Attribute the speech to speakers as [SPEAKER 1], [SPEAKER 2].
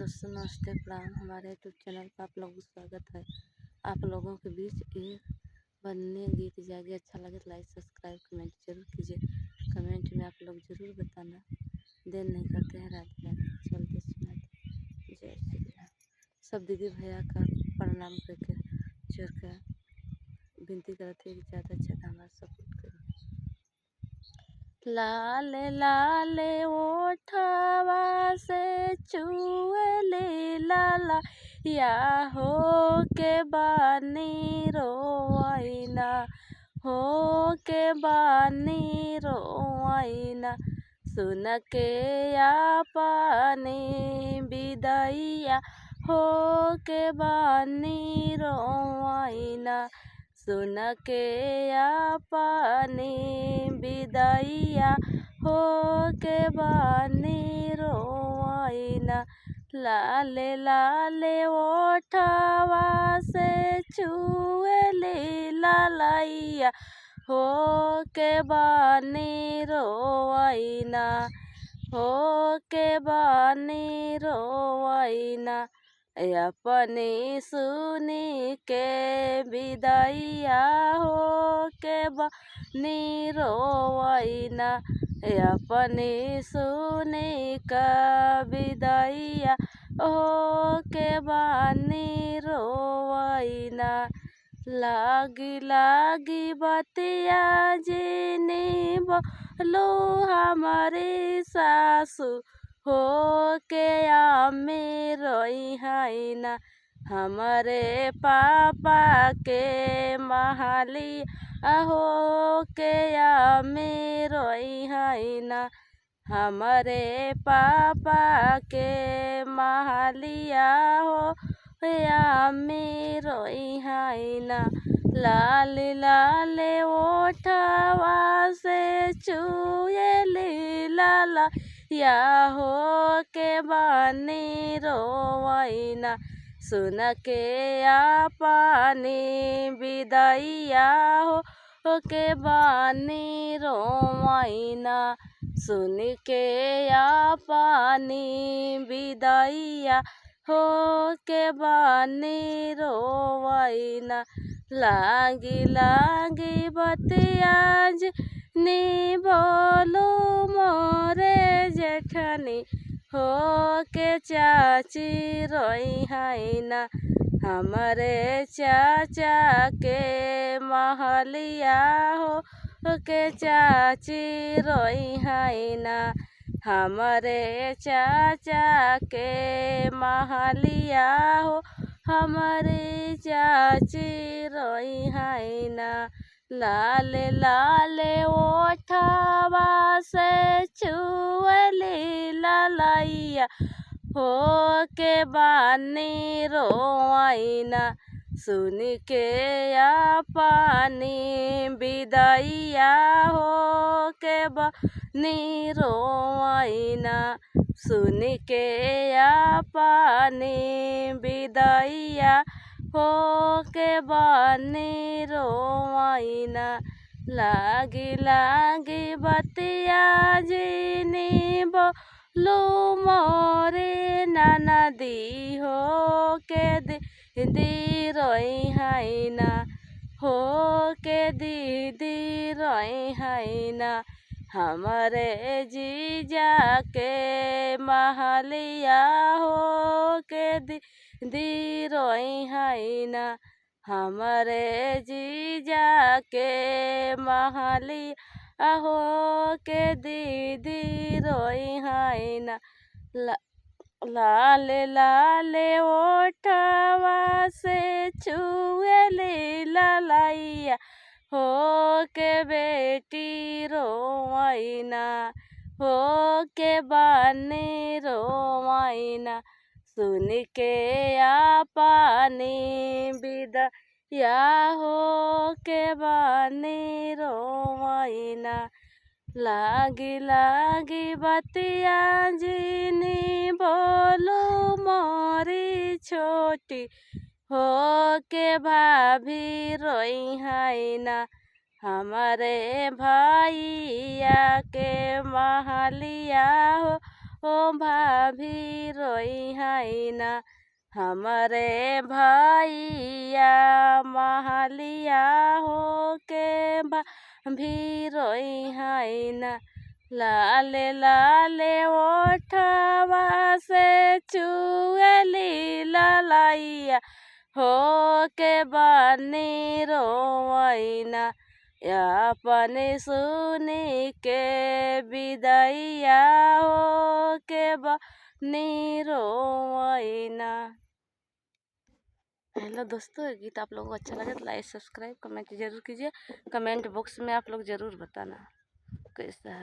[SPEAKER 1] दोस्तों नमस्ते प्रणाम। हमारे यूट्यूब चैनल पर आप लोगों का स्वागत है। आप लोगों के बीच एक बनने गीत जाएगी, अच्छा लगे तो लाइक सब्सक्राइब कमेंट जरूर कीजिए। कमेंट में आप लोग जरूर बताना। देर नहीं करते हैं, राधे राधे। चलते सुनाते जय श्री राम। सब दीदी भैया का प्रणाम करके जोर कर विनती करते हैं कि ज़्यादा से ज़्यादा हमारा सपोर्ट करें। लाल लाल ओठवा से चुएली लाला या हो के बानी रोइना, हो के बानी रोइना। सुन के आपने विदैया हो के बानी रोइना, सुन के आपने विदैया हो के बानी रोइना। लाल लाल ओठवा से चुएली लालैया हो के बानी रोइना, हो के बानी रोइना। अपनी सुनी के विदैया हो के बानी रोइना, अपनी सुनी का विदैया हो के बानी रोइना। लागी लागी बतिया जिनी बोलो हमारी सासू हो के आमी रोई हैना। हमारे पापा के महाली हो के आमी रोई हैना। हमारे पापा के महालिया हो आमी रोई हैना। लाल लाल ओठवा से चुएली लाला या हो के बानी रोइना। सुन के आपने विदैया हो के बानी रोइना, सुन के आपने विदैया हो के बानी रोइना। लागी लागी बतिया नी बोलो मोरे जेठनी हो के चाची रोई हैना। हमारे चाचा के महलिया हो के चाची रोई हैना। हमारे चाचा के महलिया हो हमारी चाची रोई हैना। लाल लाल ओठवा से चुएली लालैया हो के बानी रोइना। सुन के आपने विदैया हो के बानी रोइना, सुन के आपने विदैया हो के बानी रोइना। लागी लागी बतिया जिनी बोलो मोरे ननदी हो के दीदी रोई हैना, हो के दीदी रोई हैना। हमारे जीजा के महलिया हो के दीदी रोई हैना। हमारे जीजा के महलिया हो के दीदी रोई हैना। लाल लाल ओठवा से चुएली लालैया हो के बेटी रोइना, हो के बानी रोइना। सुन के आपने विदैया हो के बानी रोइना। लागी लागी बतिया जिनी बोलो मोरी छोटी हो के भाभी रोई हैना। हमारे भैया के महलिया हो हो भाभी रोई है ना हमारे भैया महलिया हो के भाभी रोई है ना लाले लाले ओठवा से चुएली ललैया हो के बनी रोइना अपने सुनी के विदैया हो के बनी रोइना। हेलो दोस्तों, ये गीत आप लोगों को अच्छा लगे तो लाइक सब्सक्राइब कमेंट जरूर कीजिए। कमेंट बॉक्स में आप लोग ज़रूर बताना कैसा है।